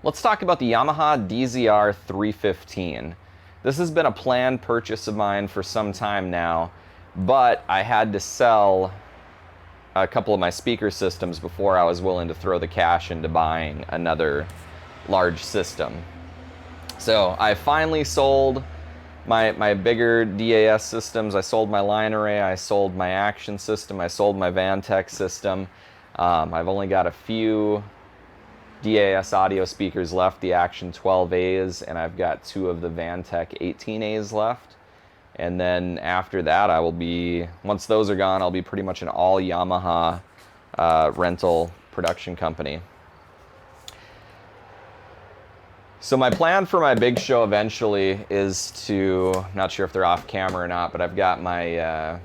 Let's talk about the Yamaha DZR315. This has been a planned purchase of mine for some time now, but I had to sell a couple of my speaker systems before I was willing to throw the cash into buying another large system. So I finally sold my bigger DAS systems. I sold my line array, I sold my action system, I sold my Vantech system. I've only got a few DAS audio speakers left, the Action 12As, and I've got two of the Vantech 18As left. And then after that, once those are gone, I'll be pretty much an all Yamaha rental production company. So my plan for my big show eventually is to, I'm not sure if they're off camera or not, but I've got my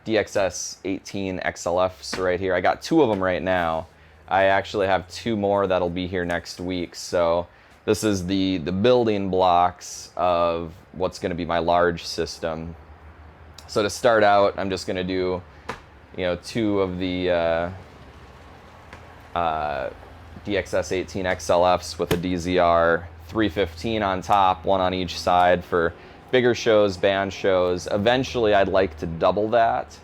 DXS 18 XLFs right here. I got two of them right now. I actually have two more that'll be here next week. So this is the building blocks of what's going to be my large system. So to start out, I'm just going to do, two of the DXS 18 XLFs with a DZR315 on top, one on each side for bigger shows, band shows. Eventually, I'd like to double that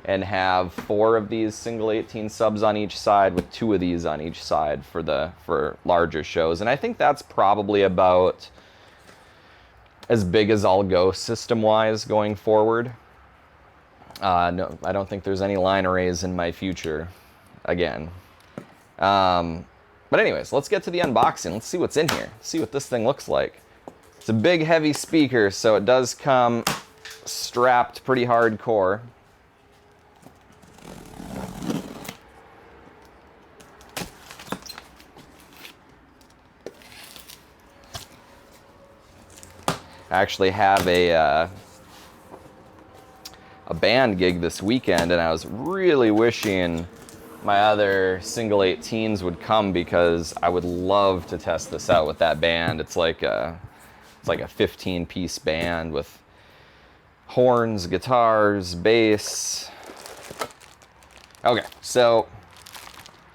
and have 4 of these single 18 subs on each side with 2 of these on each side for larger shows. And I think that's probably about as big as I'll go system-wise going forward. No, I don't think there's any line arrays in my future again. But anyways, let's get to the unboxing. Let's see what's in here. See what this thing looks like. It's a big, heavy speaker, so it does come strapped pretty hardcore. I actually have a band gig this weekend, and I was really wishing my other single 18s would come because I would love to test this out with that band. It's like a 15-piece band with horns, guitars, bass. Okay, so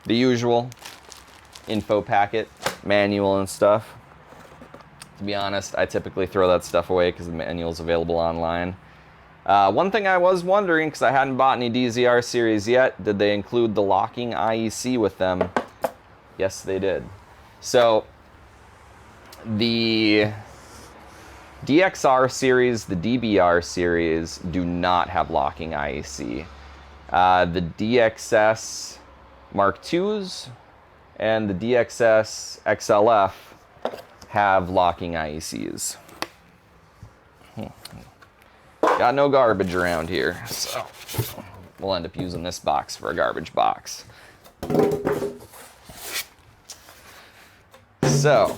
the usual info packet, manual and stuff. To be honest, I typically throw that stuff away because the manual's available online. One thing I was wondering, because I hadn't bought any DZR series yet, did they include the locking IEC with them? Yes, they did. So the DXR series, the DBR series do not have locking IEC. The DXS Mark IIs and the DXS XLF have locking IECs. Got no garbage around here, so we'll end up using this box for a garbage box. So,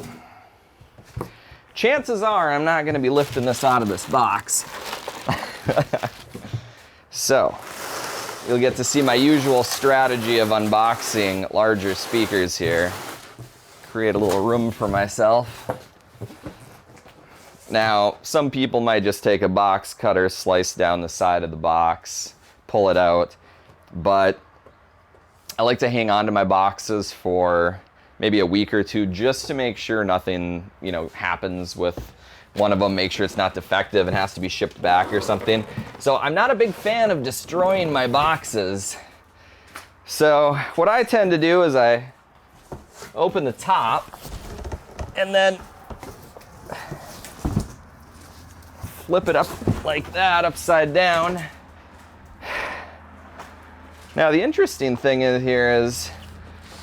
chances are I'm not going to be lifting this out of this box. So, you'll get to see my usual strategy of unboxing larger speakers here. Create a little room for myself. Now, some people might just take a box cutter, slice down the side of the box, pull it out, but I like to hang on to my boxes for maybe a week or two just to make sure nothing, happens with one of them, make sure it's not defective and has to be shipped back or something. So I'm not a big fan of destroying my boxes. So what I tend to do is I open the top and then flip it up like that, upside down. Now the interesting thing is here is,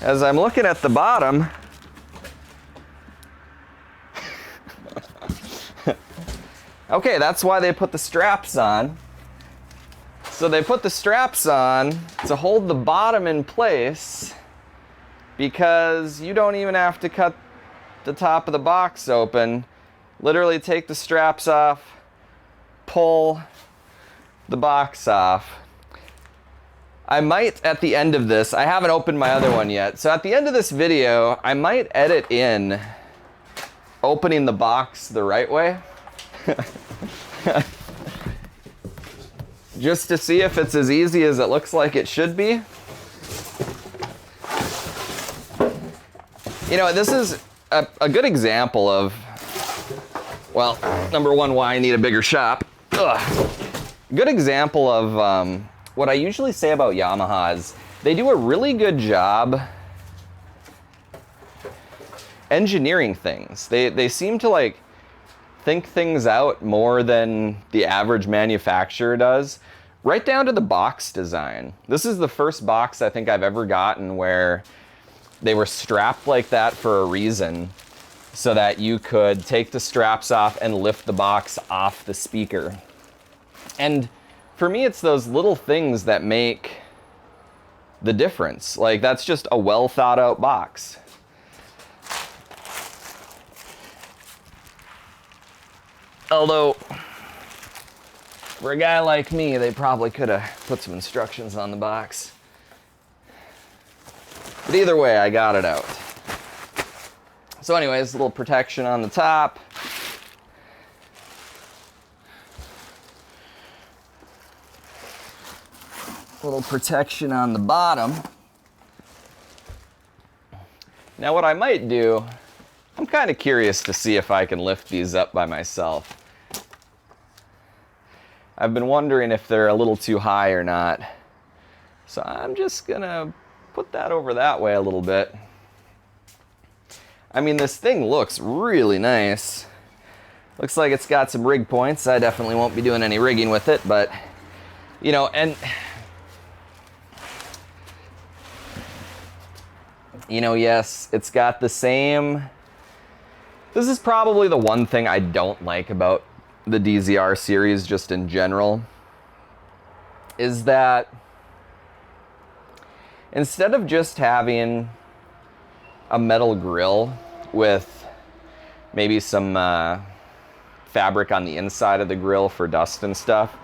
as I'm looking at the bottom, okay, that's why they put the straps on. So they put the straps on to hold the bottom in place because you don't even have to cut the top of the box open. Literally take the straps off, pull the box off. I might, at the end of this, I haven't opened my other one yet, so at the end of this video, I might edit in opening the box the right way. Just to see if it's as easy as it looks like it should be. You know, this is a good example of, well, number one, why I need a bigger shop. Ugh. Good example of what I usually say about Yamaha is they do a really good job engineering things. They seem to like think things out more than the average manufacturer does, right down to the box design. This is the first box I think I've ever gotten where they were strapped like that for a reason, so that you could take the straps off and lift the box off the speaker. And for me, it's those little things that make the difference. Like, that's just a well thought out box. Although, for a guy like me, they probably could have put some instructions on the box. But either way, I got it out. So anyways, a little protection on the top. A little protection on the bottom. Now what I might do, I'm kind of curious to see if I can lift these up by myself. I've been wondering if they're a little too high or not. So I'm just gonna put that over that way a little bit. I mean, this thing looks really nice. Looks like it's got some rig points. I definitely won't be doing any rigging with it, but, you know, and, you know, yes, it's got the same. This is probably the one thing I don't like about the DZR series just in general, is that instead of just having a metal grill with maybe some fabric on the inside of the grill for dust and stuff,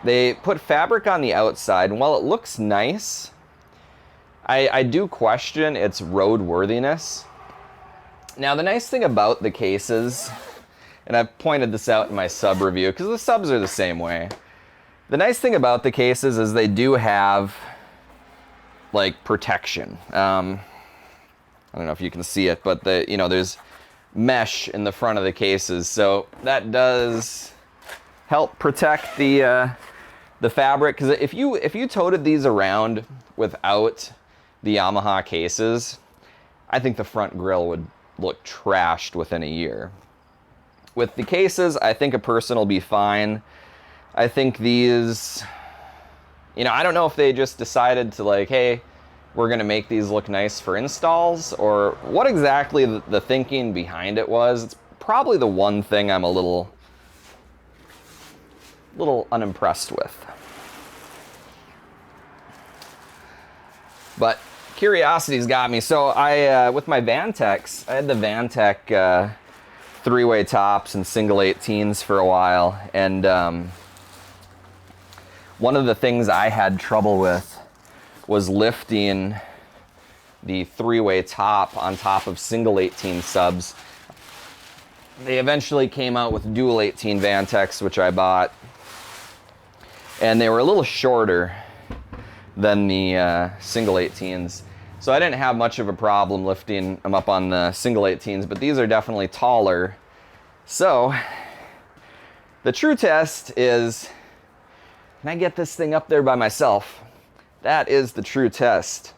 they put fabric on the outside, and while it looks nice, I do question its roadworthiness. Now, the nice thing about the cases, and I've pointed this out in my sub review, because the subs are the same way. The nice thing about the cases is they do have like protection. I don't know if you can see it, but there's mesh in the front of the cases, so that does help protect the fabric. Because if you toted these around without the Yamaha cases, I think the front grille would look trashed within a year. With the cases, I think a person will be fine. I think these, I don't know if they just decided to like, hey, we're gonna make these look nice for installs, or what exactly the thinking behind it was. It's probably the one thing I'm a little unimpressed with. But curiosity's got me. So I, with my Vantex, I had the Vantec three-way tops and single 18s for a while, and one of the things I had trouble with was lifting the three-way top on top of single 18 subs. They eventually came out with dual 18 Vantex, which I bought, and they were a little shorter than the single 18s. So I didn't have much of a problem lifting them up on the single 18s, but these are definitely taller. So the true test is, can I get this thing up there by myself? That is the true test.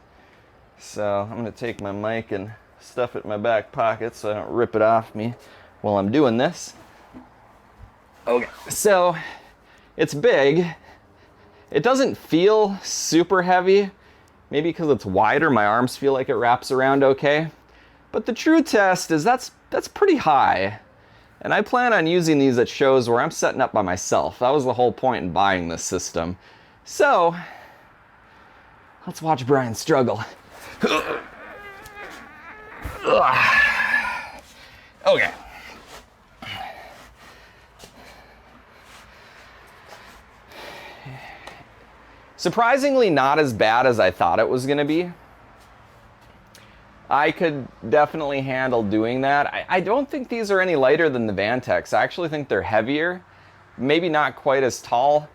So I'm gonna take my mic and stuff it in my back pocket so I don't rip it off me while I'm doing this. Okay, so it's big. It doesn't feel super heavy. Maybe because it's wider, my arms feel like it wraps around okay. But the true test is that's pretty high. And I plan on using these at shows where I'm setting up by myself. That was the whole point in buying this system. So, let's watch Brian struggle. Okay. Surprisingly not as bad as I thought it was gonna be. I could definitely handle doing that. I don't think these are any lighter than the Vantex. I actually think they're heavier. Maybe not quite as tall.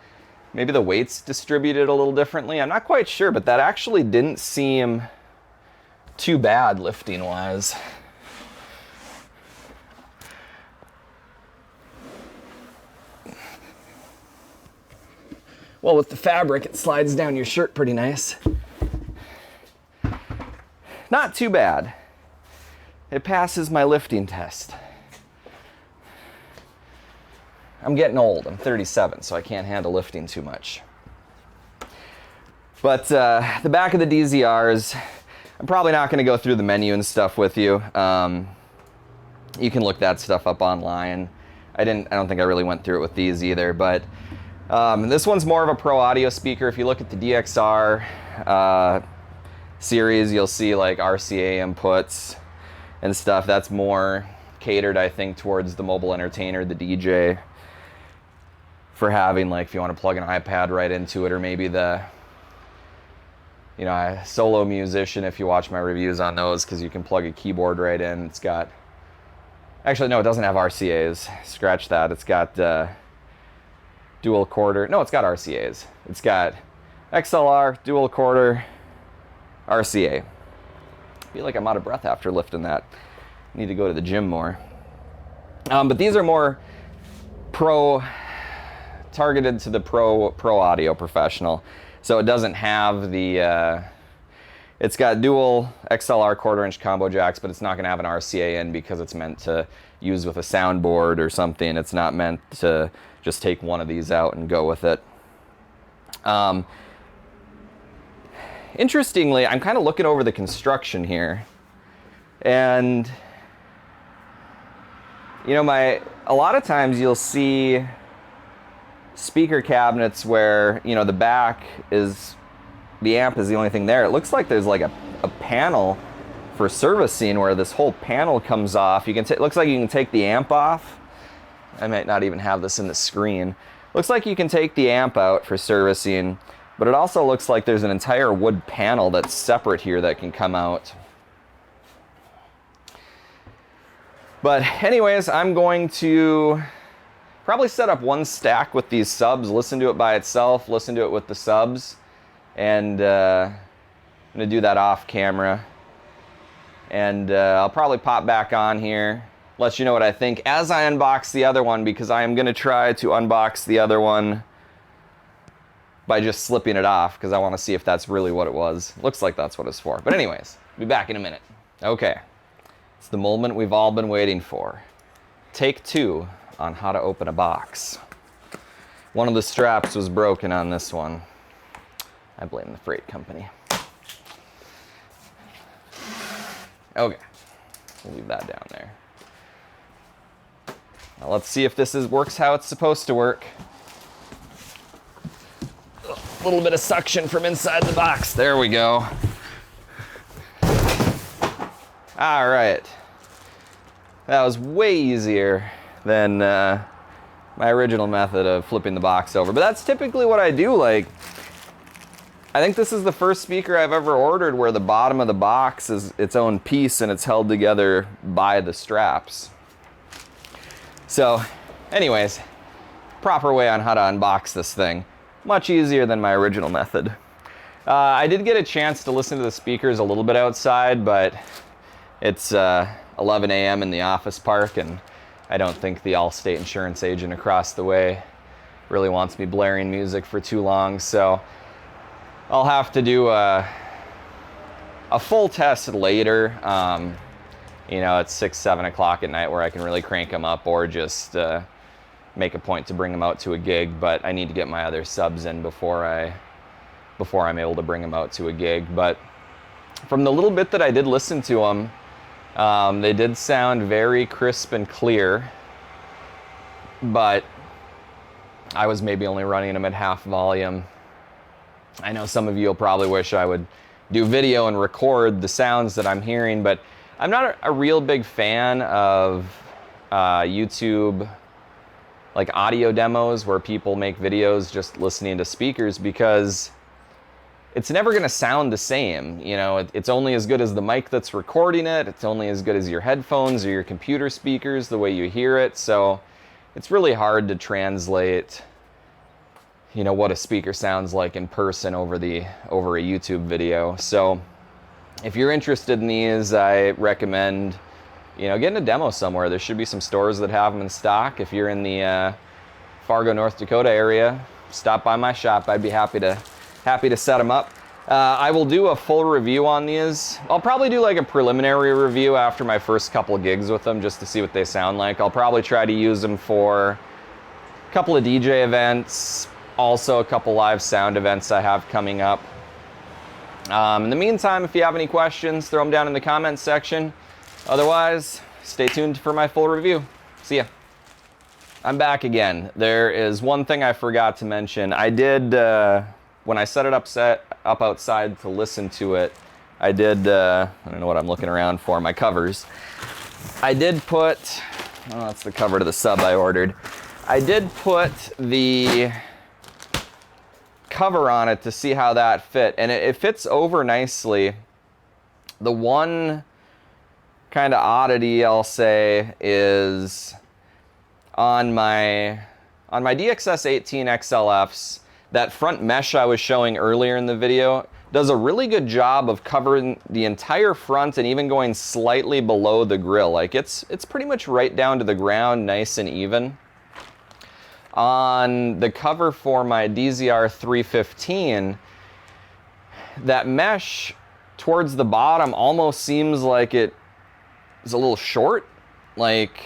Maybe the weight's distributed a little differently. I'm not quite sure, but that actually didn't seem too bad lifting wise. Well, with the fabric, it slides down your shirt pretty nice. Not too bad. It passes my lifting test. I'm getting old. I'm 37, so I can't handle lifting too much. But the back of the DZRs, I'm probably not going to go through the menu and stuff with you. You can look that stuff up online. I don't think I really went through it with these either, but this one's more of a pro audio speaker. If you look at the DXR series, you'll see like RCA inputs and stuff. That's more catered, I think, towards the mobile entertainer, the DJ, for having, like, if you want to plug an iPad right into it, or maybe the, you know, a solo musician, if you watch my reviews on those, because you can plug a keyboard right in. It's got, actually, no, it doesn't have RCAs. Scratch that. It's got dual quarter. No, it's got RCAs. It's got XLR, dual quarter, RCA. I feel like I'm out of breath after lifting that. Need to go to the gym more. But these are more targeted to the pro audio professional. So it doesn't have the, it's got dual XLR quarter-inch combo jacks, but it's not going to have an RCA in because it's meant to use with a soundboard or something. It's not meant to just take one of these out and go with it. Interestingly, I'm kind of looking over the construction here, and you know, a lot of times you'll see speaker cabinets where, you know, the back is, the amp is the only thing there. It looks like there's like a panel for servicing where this whole panel comes off. You can it looks like you can take the amp off. I might not even have this in the screen. Looks like you can take the amp out for servicing, but it also looks like there's an entire wood panel that's separate here that can come out. But anyways, I'm going to probably set up one stack with these subs, listen to it by itself, listen to it with the subs, and I'm going to do that off camera. And I'll probably pop back on here, let you know what I think as I unbox the other one, because I am going to try to unbox the other one by just slipping it off, because I want to see if that's really what it was. Looks like that's what it's for. But anyways, be back in a minute. Okay. It's the moment we've all been waiting for. Take 2 on how to open a box. One of the straps was broken on this one. I blame the freight company. Okay, we'll leave that down there. Now let's see if this works how it's supposed to work. A little bit of suction from inside the box. There we go. All right, that was way easier than my original method of flipping the box over. But that's typically what I do. Like, I think this is the first speaker I've ever ordered where the bottom of the box is its own piece and it's held together by the straps. So, anyways, proper way on how to unbox this thing. Much easier than my original method. I did get a chance to listen to the speakers a little bit outside, but it's 11 a.m. in the office park, and I don't think the Allstate insurance agent across the way really wants me blaring music for too long, so I'll have to do a full test later. You know, at 6, 7 o'clock at night where I can really crank them up, or just make a point to bring them out to a gig. But I need to get my other subs in before I'm able to bring them out to a gig. But from the little bit that I did listen to them, they did sound very crisp and clear, but I was maybe only running them at half volume. I know some of you will probably wish I would do video and record the sounds that I'm hearing, but I'm not a real big fan of YouTube like audio demos where people make videos just listening to speakers, because it's never going to sound the same. You know, it's only as good as the mic that's recording it. It's only as good as your headphones or your computer speakers, the way you hear it. So it's really hard to translate, you know, what a speaker sounds like in person over a YouTube video. So if you're interested in these, I recommend, you know, getting a demo somewhere. There should be some stores that have them in stock. If you're in the Fargo, North Dakota area, stop by my shop. I'd be happy to set them up. I will do a full review on these. I'll probably do like a preliminary review after my first couple gigs with them, just to see what they sound like. I'll probably try to use them for a couple of DJ events, also a couple live sound events I have coming up. In the meantime, if you have any questions, throw them down in the comments section. Otherwise, stay tuned for my full review. See ya. I'm back again. There is one thing I forgot to mention. I did, when I set it up outside to listen to it, I did, I don't know what I'm looking around for, my covers. I did put, oh, that's the cover to the sub I ordered. I did put the cover on it to see how that fit, and it fits over nicely. The one kind of oddity I'll say is on my DXS 18 XLFs, that front mesh I was showing earlier in the video does a really good job of covering the entire front and even going slightly below the grill. Like it's pretty much right down to the ground, nice and even. On the cover for my DZR315, that mesh towards the bottom almost seems like it is a little short. Like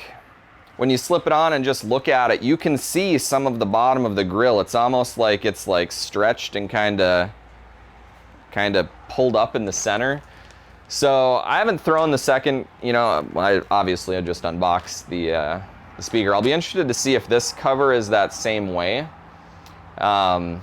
when you slip it on and just look at it, you can see some of the bottom of the grill. It's almost like it's like stretched and kind of pulled up in the center. So I haven't thrown the second, you know, I just unboxed the speaker. I'll be interested to see if this cover is that same way. I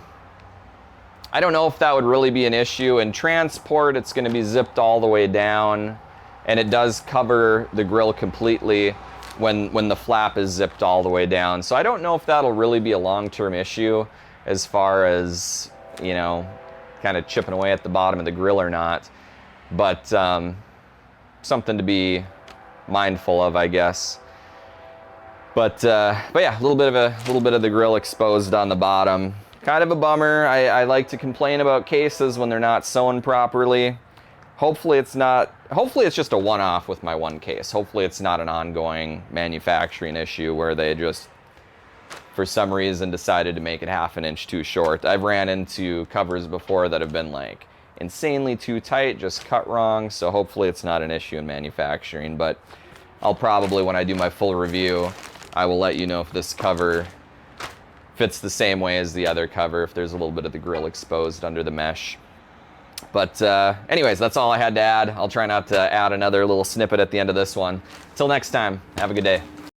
don't know if that would really be an issue. In transport, it's going to be zipped all the way down, and it does cover the grill completely when the flap is zipped all the way down. So I don't know if that'll really be a long-term issue as far as, you know, kind of chipping away at the bottom of the grill or not. But something to be mindful of, I guess. But yeah, a little bit of the grill exposed on the bottom. Kind of a bummer. I like to complain about cases when they're not sewn properly. Hopefully it's just a one-off with my one case. Hopefully it's not an ongoing manufacturing issue where they just, for some reason, decided to make it half an inch too short. I've ran into covers before that have been like insanely too tight, just cut wrong. So hopefully it's not an issue in manufacturing, but I'll probably, when I do my full review, I will let you know if this cover fits the same way as the other cover, if there's a little bit of the grill exposed under the mesh. But anyways, that's all I had to add. I'll try not to add another little snippet at the end of this one. Till next time, have a good day.